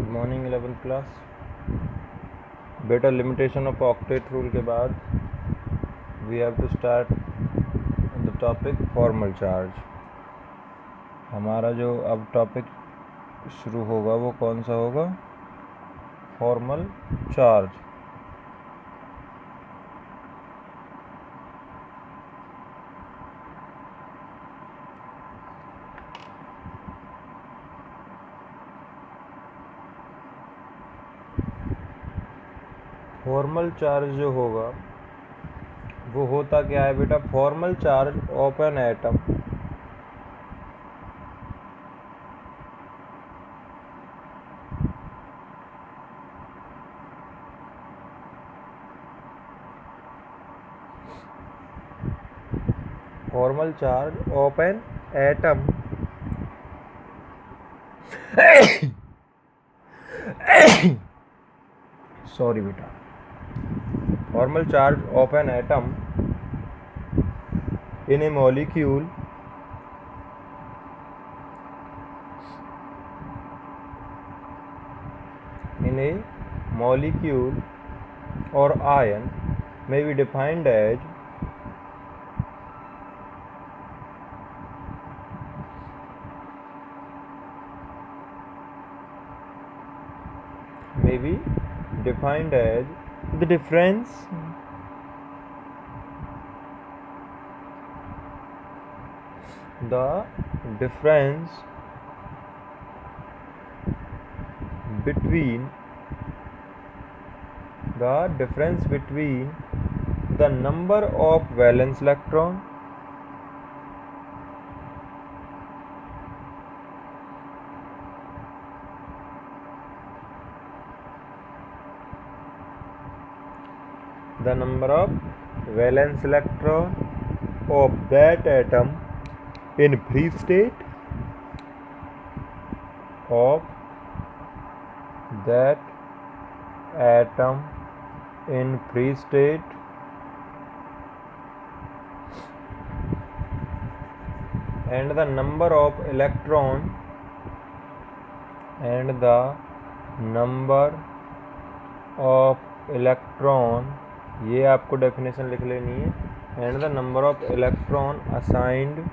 Good morning 11th class. बेटा limitation of octet rule के बाद we have to start the topic formal charge. हमारा जो अब टॉपिक शुरू होगा वो कौन सा होगा? Formal charge. फॉर्मल चार्ज जो होगा वो होता क्या है बेटा? Formal charge of an atom formal charge of an atom sorry बेटा, formal charge of an atom in a molecule or ion may be defined as the difference between the number of valence electron of that atom in free state and the number of electron ये आपको definition लिख लेनी है। And the number of electron assigned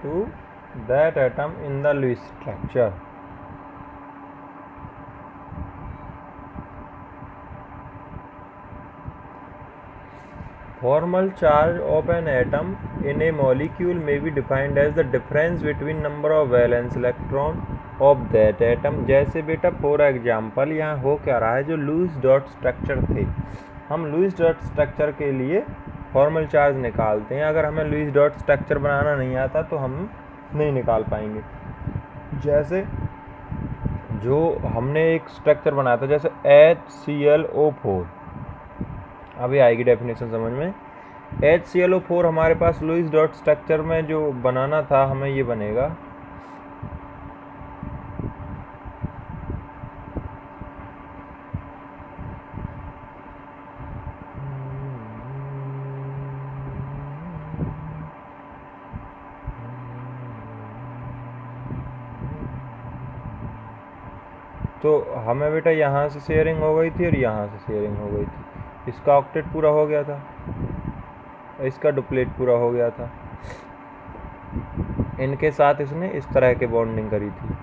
to that atom in the Lewis structure. Formal charge of an atom in a molecule may be defined as the difference between number of valence electron of that atom. जैसे बेटा for example यहाँ हो क्या रहा है, जो Lewis dot structure थे, हम लुईस डॉट स्ट्रक्चर के लिए फॉर्मल चार्ज निकालते हैं। अगर हमें लुईस डॉट स्ट्रक्चर बनाना नहीं आता तो हम नहीं निकाल पाएंगे। जैसे जो हमने एक स्ट्रक्चर बनाया था, जैसे HClO4, अभी आएगी डेफिनेशन समझ में। HClO4 हमारे पास लुईस डॉट स्ट्रक्चर में जो बनाना था, हमें ये बनेगा तो हमें बेटा यहाँ से शेयरिंग हो गई थी और यहाँ से शेयरिंग हो गई थी। इसका ऑक्टेट पूरा हो गया था, इसका डुप्लेट पूरा हो गया था। इनके साथ इसने इस तरह के बॉन्डिंग करी थी।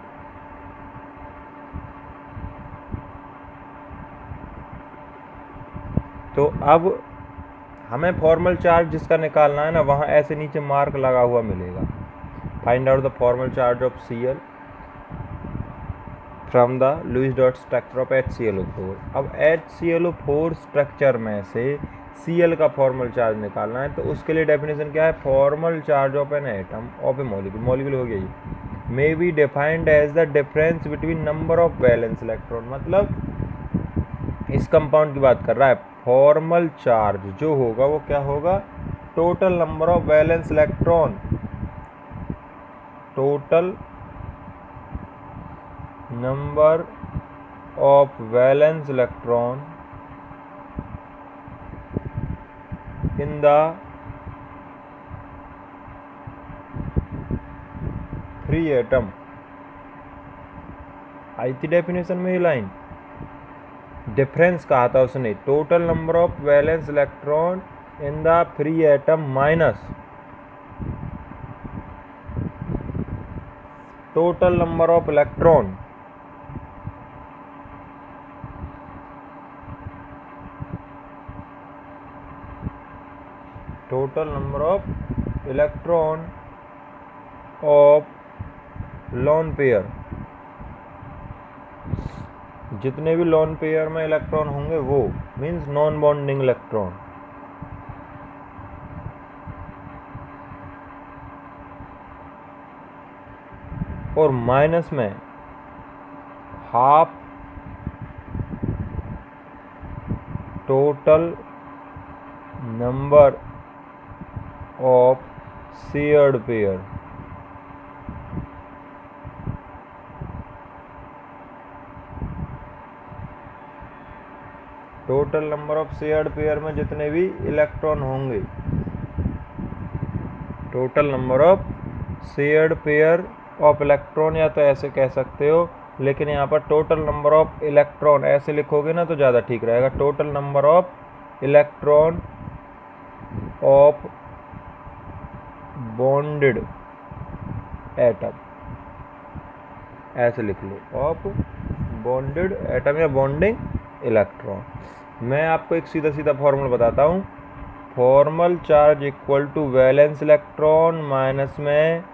तो अब हमें फॉर्मल चार्ज जिसका निकालना है ना, वहाँ ऐसे नीचे मार्क लगा हुआ मिलेगा। Find out the formal charge of Cl from the Lewis dot structure of HClO4। अब HClO4 स्ट्रक्चर में से Cl का फॉर्मल चार्ज निकालना है, तो उसके लिए डेफिनेशन क्या है? Formal charge of an atom of a molecule हो गया ये, may be defined as the difference between number of valence electron. मतलब इस कंपाउंड की बात कर रहा है, फॉर्मल चार्ज जो होगा वो क्या होगा, total number of valence electron, total number of valence electron in the free atom. आई थी डेफिनेशन में ये लाइन, डिफरेंस कहा था उसने, total number of valence electron in the free atom minus total number of electron total number of electron of lone pair, जितने भी lone pair में इलेक्ट्रॉन होंगे वो, मींस नॉन बॉन्डिंग इलेक्ट्रॉन, और माइनस में half total number of shared pair. Total number of shared pair में जितने भी इलेक्ट्रॉन होंगे, total number of shared pair of electron, या तो ऐसे कह सकते हो, लेकिन यहाँ पर टोटल नंबर ऑफ इलेक्ट्रॉन ऐसे लिखोगे ना तो ज़्यादा ठीक रहेगा, total number of electron of bonded atom, ऐसे लिख लो, ऑफ बॉन्डेड एटम या बॉन्डिंग इलेक्ट्रॉन। मैं आपको एक सीधा सीधा फॉर्मूला बताता हूँ, formal charge equal to valence electron minus में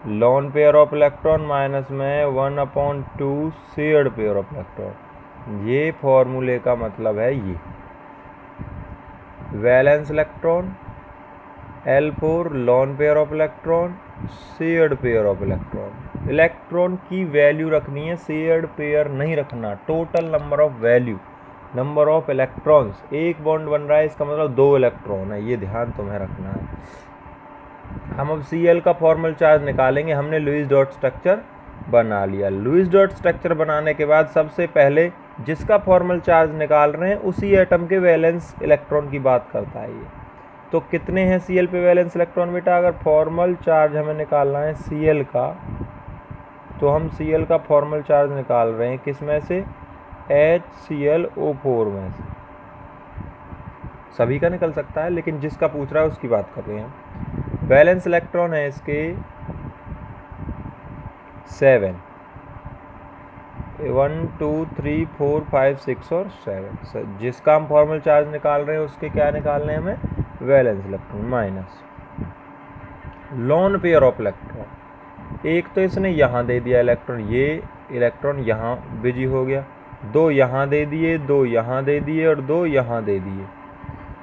lone pair of electron minus में 1/2 शेयर्ड पेयर ऑफ इलेक्ट्रॉन। ये फॉर्मूले का मतलब है ये, valence electron L4 loan pair of electron shared pair of electron. Electron की वैल्यू रखनी है, शेयर्ड पेयर नहीं रखना। Total number of value, number of electrons, एक बॉन्ड बन रहा है इसका मतलब 2 इलेक्ट्रॉन है, ये ध्यान तुम्हें रखना है। हम अब Cl का फॉर्मल चार्ज निकालेंगे। हमने लुईस डॉट स्ट्रक्चर बना लिया। लुईस डॉट स्ट्रक्चर बनाने के बाद सबसे पहले जिसका फॉर्मल चार्ज निकाल रहे हैं उसी एटम के वैलेंस इलेक्ट्रॉन की बात करता है ये। तो कितने हैं Cl पे वैलेंस इलेक्ट्रॉन बेटा? अगर फॉर्मल चार्ज हमें निकालना है Cl का, तो हम Cl का फॉर्मल चार्ज निकाल रहे हैं किस में से? HClO4 में से। सभी का निकल सकता है लेकिन जिसका पूछ रहा है उसकी बात कर रहे हैं। वैलेंस इलेक्ट्रॉन है इसके 7, 1 2 3 4 5 6 और 7। जिसका हम फॉर्मल चार्ज निकाल रहे हैं उसके क्या निकालने हैं हमें? Valence electron minus loan pair of electron. एक तो इसने यहाँ दे दिया इलेक्ट्रॉन, ये इलेक्ट्रॉन यहाँ बिजी हो गया, 2 यहाँ दे दिए, 2 यहाँ दे दिए और 2 यहाँ दे दिए,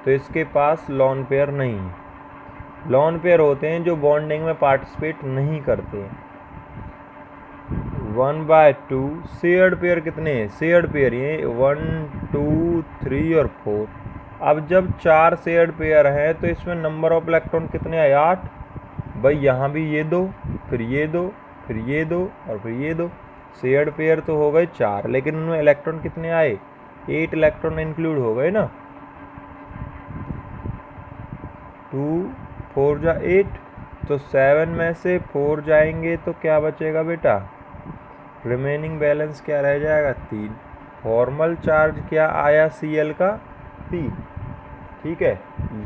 तो इसके पास लोन पेयर नहीं है। लोन पेयर होते हैं जो बॉन्डिंग में पार्टिसिपेट नहीं करते हैं। 1/2 शेयर्ड पेयर कितने हैं? शेयर्ड पेयर ये 1 2 3 और 4। अब जब 4 शेयर्ड पेयर हैं तो इसमें नंबर ऑफ इलेक्ट्रॉन कितने आए? 8। भाई यहाँ भी ये 2, फिर ये 2, फिर ये 2 और फिर ये 2। शेयर्ड पेयर तो हो गए 4, लेकिन उनमें इलेक्ट्रॉन कितने आए? 8 इलेक्ट्रॉन इंक्लूड हो गए ना। 2 4 जा 8, तो 7 में से 4 जाएंगे तो क्या बचेगा बेटा? रिमेनिंग बैलेंस क्या रह जाएगा? 3। फॉर्मल चार्ज क्या आया Cl का? 3। ठीक है,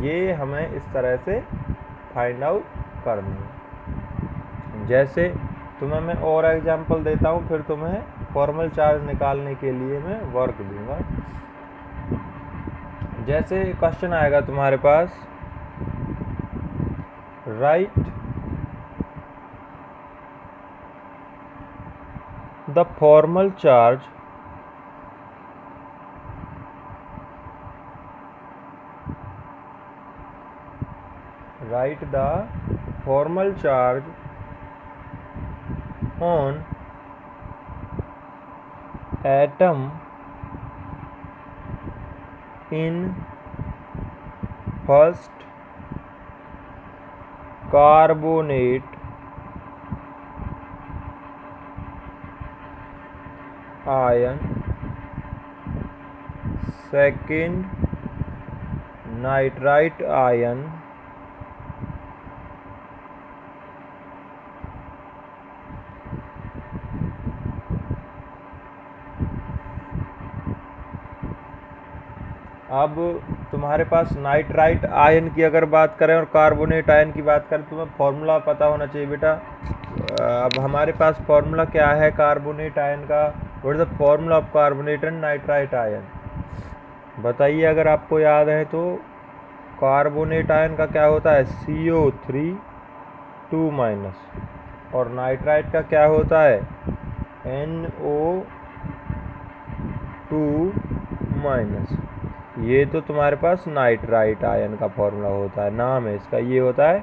ये हमें इस तरह से फाइंड आउट करनी है। जैसे तुम्हें मैं और एग्जांपल देता हूँ, फिर तुम्हें फॉर्मल चार्ज निकालने के लिए मैं वर्क दूंगा। जैसे क्वेश्चन आएगा तुम्हारे पास, write the formal charge on atom in first carbonate ion, second nitrite ion, अब तुम्हारे पास नाइट्राइट आयन की अगर बात करें और कार्बोनेट आयन की बात करें, तुम्हें फॉर्मूला पता होना चाहिए बेटा। अब हमारे पास फॉर्मूला क्या है कार्बोनेट आयन का? What is the formula of carbonate and nitrite ion? बताइए अगर आपको याद है तो। कार्बोनेट आयन का क्या होता है? CO3 2- और नाइट्राइट का क्या होता है? NO2-। ये तो तुम्हारे पास नाइट्राइट आयन का फॉर्मूला होता है, नाम है इसका, ये होता है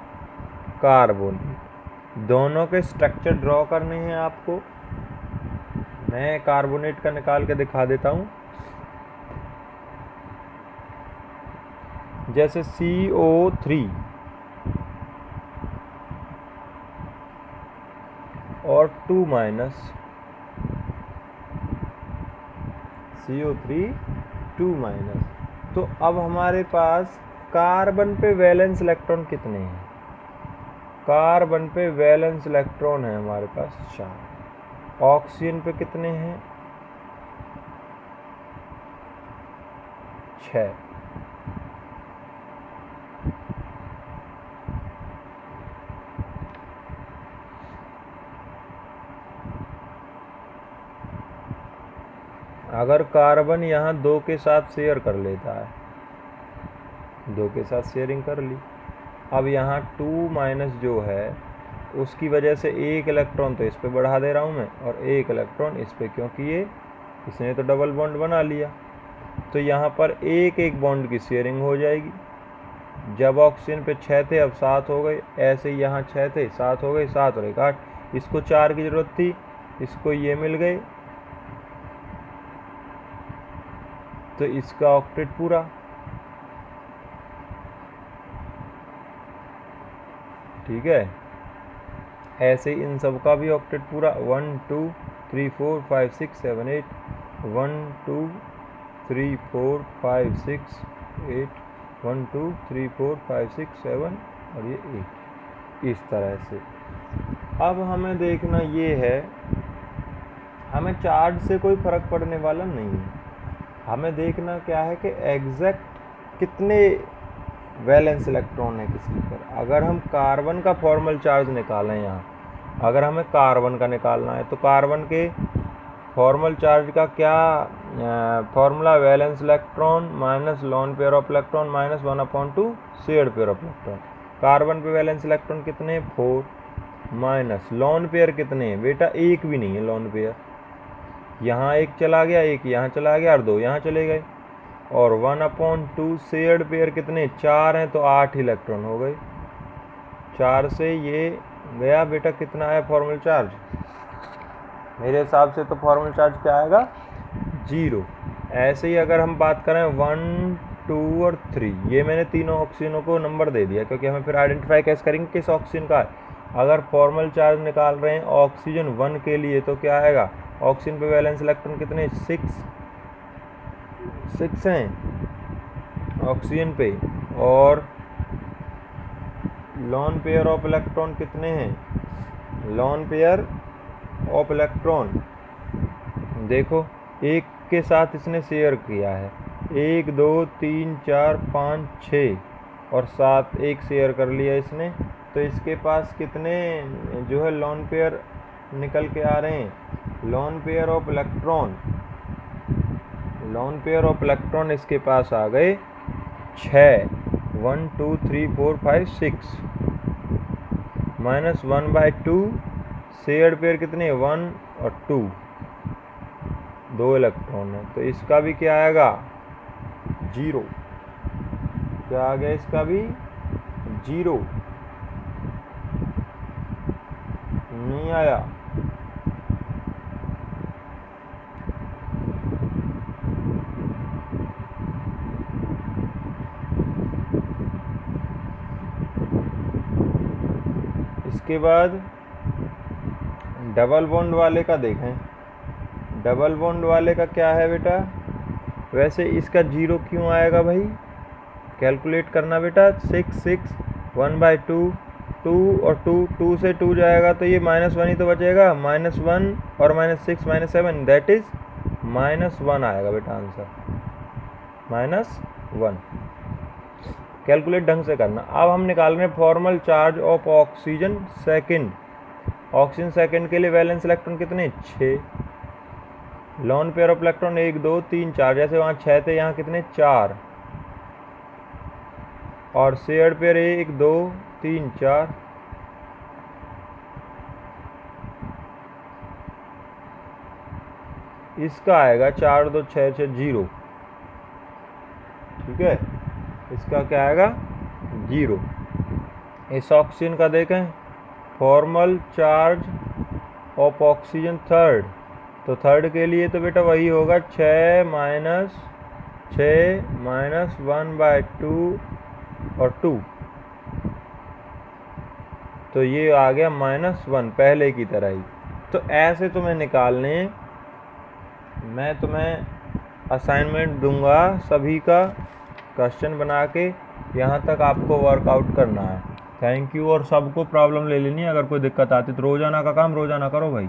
कार्बोनेट। दोनों के स्ट्रक्चर ड्रॉ करने हैं आपको। मैं कार्बोनेट का निकाल के दिखा देता हूँ। जैसे CO3 और 2- CO3 2-। तो अब हमारे पास कार्बन पे वैलेंस इलेक्ट्रॉन कितने हैं? कार्बन पे वैलेंस इलेक्ट्रॉन है हमारे पास 4। ऑक्सीजन पे कितने हैं? 6। अगर कार्बन यहाँ 2 के साथ शेयर कर लेता है, 2 के साथ शेयरिंग कर ली, अब यहाँ 2- जो है उसकी वजह से 1 इलेक्ट्रॉन तो इस पे बढ़ा दे रहा हूँ मैं और 1 इलेक्ट्रॉन इस पे, क्योंकि इसने तो डबल बॉन्ड बना लिया। तो यहाँ पर एक बॉन्ड की शेयरिंग हो जाएगी। जब ऑक्सीजन पे 6 थे अब 7 हो गए, ऐसे ही यहाँ 6 थे 7 हो गए, 7 और 1 8। इसको 4 की ज़रूरत थी, इसको ये मिल गए, तो इसका ऑक्टेट पूरा। ठीक है, ऐसे इन सब का भी ऑक्टेट पूरा। 1 2 3 4 5 6 7 8 1 2 3 4 5 6 8 1 2 3 4 5 6 7 और ये 8, इस तरह से। अब हमें देखना ये है, हमें चार्ज से कोई फर्क पड़ने वाला नहीं है। हमें देखना क्या है कि एग्जैक्ट कितने वैलेंस इलेक्ट्रॉन है किसी पर। अगर हम कार्बन का फॉर्मल चार्ज निकालें, यहाँ अगर हमें कार्बन का निकालना है तो कार्बन के फॉर्मल चार्ज का क्या formula? Valence electron minus loan pair of electron minus 1/2 shared pair of electron. Carbon पे वैलेंस इलेक्ट्रॉन कितने हैं? 4 माइनस लोन पेयर कितने हैं बेटा? एक भी नहीं है लोन पेयर। यहाँ एक चला गया, एक यहाँ चला गया और 2 यहाँ चले गए। और 1/2 शेयर्ड पेयर कितने? 4 हैं, तो 8 इलेक्ट्रॉन हो गए। 4 से ये गया बेटा, कितना आया फॉर्मल चार्ज? मेरे हिसाब से तो फॉर्मल चार्ज क्या आएगा? 0। ऐसे ही अगर हम बात करें 1 2 और 3, ये मैंने तीनों ऑक्सीजनों को नंबर दे दिया, क्योंकि हमें फिर आइडेंटिफाई कैसे करेंगे किस ऑक्सीजन का है। अगर फॉर्मल चार्ज निकाल रहे हैं ऑक्सीजन 1 के लिए तो क्या आएगा? ऑक्सीजन पे वैलेंस इलेक्ट्रॉन कितने? 6 हैं ऑक्सीजन पे। और लोन पेयर ऑफ इलेक्ट्रॉन कितने हैं? लोन पेयर ऑफ इलेक्ट्रॉन देखो, एक के साथ इसने शेयर किया है, 1 2 3 4 5 6 और 7, एक शेयर कर लिया इसने। तो इसके पास कितने जो है लोन पेयर निकल के आ रहे हैं? Loan pair of electron, loan pair of electron इसके पास आ गए 6। 1 2 3 4 5 6 माइनस 1/2 शेयर्ड पेयर कितने? 1 और 2, 2 इलेक्ट्रॉन है, तो इसका भी क्या आएगा? 0। क्या आ गया? इसका भी 0 नहीं आया। इसके बाद डबल बॉन्ड वाले का देखें। डबल बॉन्ड वाले का क्या है बेटा, वैसे इसका 0 क्यों आएगा भाई, कैलकुलेट करना बेटा। 6 6 1/2 2 और 2 से 2 जाएगा तो ये -1 ही तो बचेगा। -1 और -6 -7 दैट इज -1 आएगा बेटा आंसर, -1। कैलकुलेट ढंग से करना। अब हम निकाल रहे हैं formal charge of oxygen second. Oxygen second के लिए वैलेंस इलेक्ट्रॉन कितने, 6। लॉन पेयर ऑफ इलेक्ट्रॉन 1 2 3 4, जैसे वहाँ 6 थे यहाँ कितने, 4। और शेयर्ड पेयर 1 2 3 4। इसका आएगा 4 2 6 6 0, ठीक है। इसका क्या आएगा, 0। इस ऑक्सीजन का देखें formal charge of oxygen third, तो थर्ड के लिए तो बेटा वही होगा 6 - 1/2 और 2, तो ये आ गया -1 पहले की तरह ही। तो ऐसे तुम्हें निकालने, मैं तुम्हें असाइनमेंट दूंगा सभी का, क्वेश्चन बना के यहाँ तक आपको वर्कआउट करना है। Thank you. और सबको प्रॉब्लम ले लेनी है, अगर कोई दिक्कत आती तो रोज़ाना का काम रोज़ाना करो भाई।